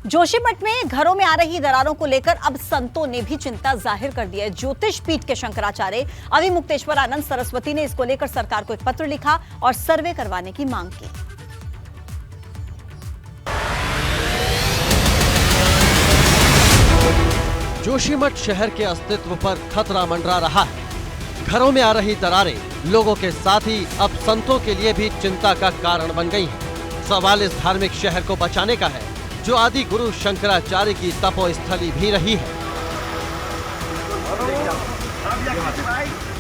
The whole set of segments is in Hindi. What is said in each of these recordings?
जोशीमठ में घरों में आ रही दरारों को लेकर अब संतों ने भी चिंता जाहिर कर दी है। ज्योतिष पीठ के शंकराचार्य अविमुक्तेश्वरानंद सरस्वती ने इसको लेकर सरकार को एक पत्र लिखा और सर्वे करवाने की मांग की। जोशीमठ शहर के अस्तित्व पर खतरा मंडरा रहा है। घरों में आ रही दरारें लोगों के साथ ही अब संतों के लिए भी चिंता का कारण बन गई हैं। सवाल इस धार्मिक शहर को बचाने का है जो आदि गुरु शंकराचार्य की तपोस्थली भी रही है।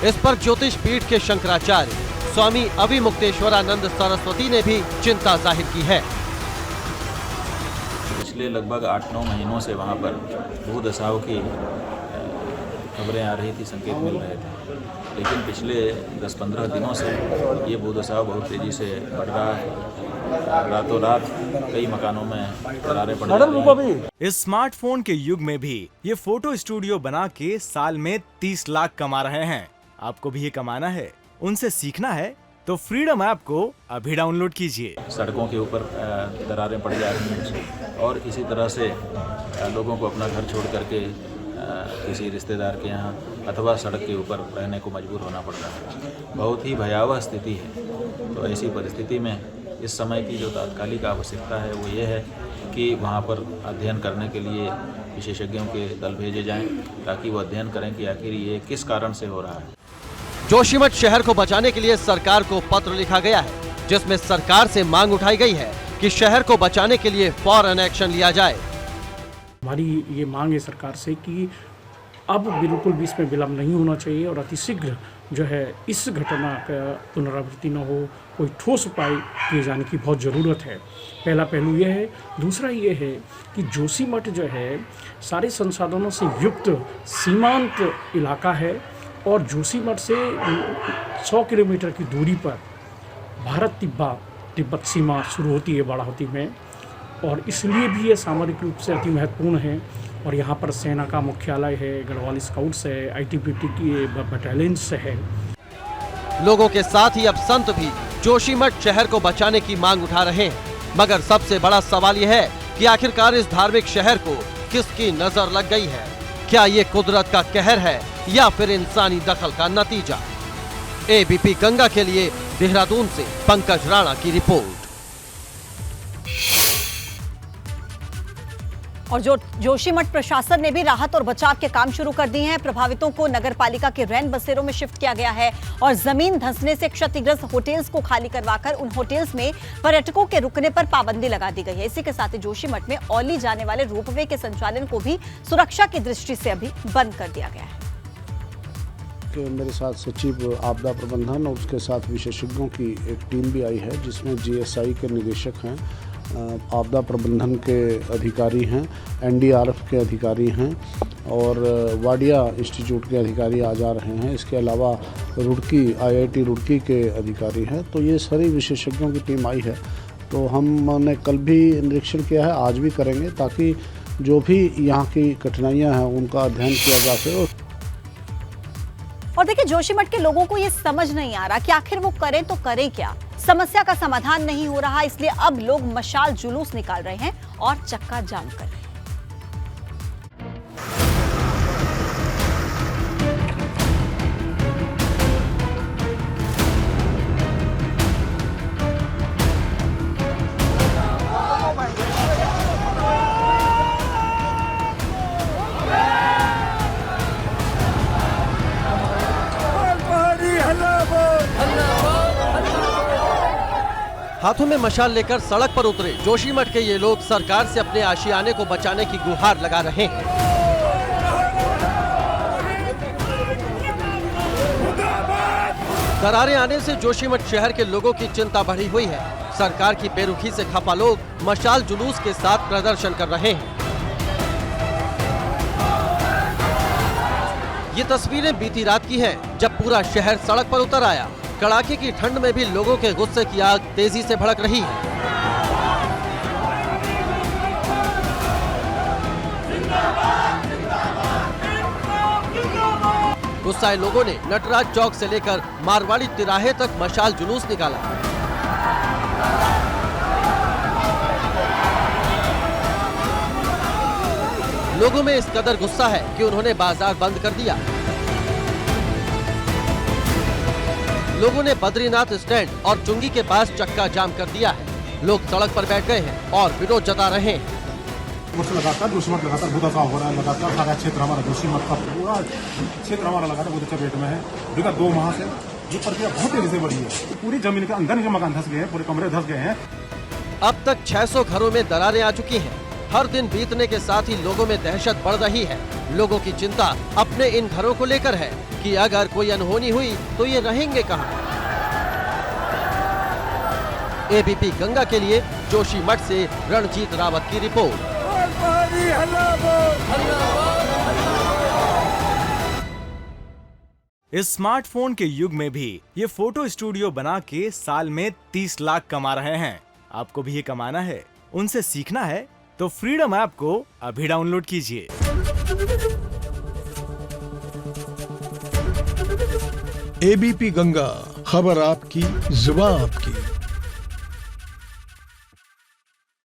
इस पर ज्योतिष पीठ के शंकराचार्य स्वामी अविमुक्तेश्वरानंद सरस्वती ने भी चिंता जाहिर की है। पिछले लगभग 8-9 महीनों से वहाँ पर भूदशाओं की खबरें आ रही थी, संकेत मिल रहे थे, लेकिन पिछले 10-15 दिनों से ये भूदशाव बहुत तेज़ी से बढ़ रहा है। रातों रात कई मकानों में दरारें पड़ रही हैं। इस स्मार्टफोन के युग में भी ये फोटो स्टूडियो बना के साल में 30 लाख कमा रहे हैं। आपको भी ये कमाना है, उनसे सीखना है तो फ्रीडम ऐप को अभी डाउनलोड कीजिए। सड़कों के ऊपर दरारें पड़ जा रही हैं और इसी तरह से लोगों को अपना घर छोड़ करके किसी रिश्तेदार के यहाँ अथवा सड़क के ऊपर रहने को मजबूर होना पड़ रहा है। बहुत ही भयावह स्थिति है। तो ऐसी परिस्थिति में इस समय की जो तात्कालिक आवश्यकता है वो ये है कि वहाँ पर अध्ययन करने के लिए विशेषज्ञों के दल भेजे जाएं ताकि वो अध्ययन करें कि आखिर ये किस कारण से हो रहा है। जोशीमठ शहर को बचाने के लिए सरकार को पत्र लिखा गया है जिसमें सरकार से मांग उठाई गई है कि शहर को बचाने के लिए फौरन एक्शन लिया जाए। हमारी ये मांग है सरकार से कि अब बिल्कुल भी इसमें विलम्ब नहीं होना चाहिए और अतिशीघ्र जो है इस घटना का पुनरावृत्ति न हो, कोई ठोस उपाय किए जाने की बहुत ज़रूरत है। पहला पहलू ये है। दूसरा ये है कि जोशीमठ जो है सारे संसाधनों से युक्त सीमांत इलाका है और जोशीमठ से 100 किलोमीटर की दूरी पर भारत तिब्बत सीमा शुरू होती है बाड़ाहोती में, और इसलिए भी ये सामरिक रूप से अति महत्वपूर्ण है। और यहाँ पर सेना का मुख्यालय है, गढ़वाल स्काउट्स है, आईटीबीपी की बटालियंस है। लोगों के साथ ही अब संत भी जोशीमठ शहर को बचाने की मांग उठा रहे हैं, मगर सबसे बड़ा सवाल यह है कि आखिरकार इस धार्मिक शहर को किसकी नजर लग गई है। क्या ये कुदरत का कहर है या फिर इंसानी दखल का नतीजा? एबीपी गंगा के लिए देहरादून से पंकज राणा की रिपोर्ट। और जोशीमठ प्रशासन ने भी राहत और बचाव के काम शुरू कर दिए हैं। प्रभावितों को नगरपालिका के रैन बसेरों में शिफ्ट किया गया है और जमीन धंसने से क्षतिग्रस्त होटल्स को खाली करवाकर उन होटल्स में पर्यटकों के रुकने पर पाबंदी लगा दी गई है। इसी के साथ ही जोशीमठ में औली जाने वाले रोपवे के संचालन को भी सुरक्षा की दृष्टि से अभी बंद कर दिया गया है। मेरे साथ सचिव आपदा प्रबंधन और उसके साथ विशेषज्ञों की एक टीम भी आई है जिसमें जीएसआई के निदेशक हैं, आपदा प्रबंधन के अधिकारी हैं, एनडीआरएफ के अधिकारी हैं और वाडिया इंस्टीट्यूट के अधिकारी आ जा रहे हैं। इसके अलावा रुड़की आईआईटी रुड़की के अधिकारी हैं। तो ये सारी विशेषज्ञों की टीम आई है। तो हमने कल भी निरीक्षण किया है, आज भी करेंगे ताकि जो भी यहाँ की कठिनाइयाँ हैं उनका अध्ययन किया जा सके। और देखिए, जोशीमठ के लोगों को ये समझ नहीं आ रहा कि आखिर वो करें तो करें क्या। समस्या का समाधान नहीं हो रहा, इसलिए अब लोग मशाल जुलूस निकाल रहे हैं और चक्का जाम कर रहे हैं। हाथों में मशाल लेकर सड़क पर उतरे जोशीमठ के ये लोग सरकार से अपने आशियाने को बचाने की गुहार लगा रहे हैं। दरारें आने से जोशीमठ शहर के लोगों की चिंता बढ़ी हुई है। सरकार की बेरुखी से खफा लोग मशाल जुलूस के साथ प्रदर्शन कर रहे हैं। ये तस्वीरें बीती रात की हैं, जब पूरा शहर सड़क पर उतर आया। कड़ाके की ठंड में भी लोगों के गुस्से की आग तेजी से भड़क रही है। गुस्साए लोगों ने नटराज चौक से लेकर मारवाड़ी तिराहे तक मशाल जुलूस निकाला। लोगों में इस कदर गुस्सा है कि उन्होंने बाजार बंद कर दिया। लोगों ने बद्रीनाथ स्टैंड और चुंगी के पास चक्का जाम कर दिया है। लोग सड़क पर बैठ गए हैं और विरोध जता रहे हैं। लगातार जोशीमठ लगातार बुरा साफ हो रहा है। लगातार सारा क्षेत्र हमारा जोशीमठ का पूरा क्षेत्र हमारा लगातार बहुत अच्छा रेट में है। विगत 2 माह से ये प्रक्रिया बहुत तेजी से बढ़ी है। पूरी जमीन के अंदर के मकान धस गए हैं, पूरे कमरे धस गए हैं। अब तक 600 घरों में दरारें आ चुकी हैं। हर दिन बीतने के साथ ही लोगों में दहशत बढ़ रही है। लोगों की चिंता अपने इन घरों को लेकर है कि अगर कोई अनहोनी हुई तो ये रहेंगे कहां। एबीपी गंगा के लिए जोशीमठ से रणजीत रावत की रिपोर्ट। इस स्मार्टफोन के युग में भी ये फोटो स्टूडियो बना के साल में 30 लाख कमा रहे हैं। आपको भी ये कमाना है, उनसे सीखना है तो फ्रीडम ऐप को अभी डाउनलोड कीजिए। एबीपी गंगा, खबर आपकी, जुबान आपकी।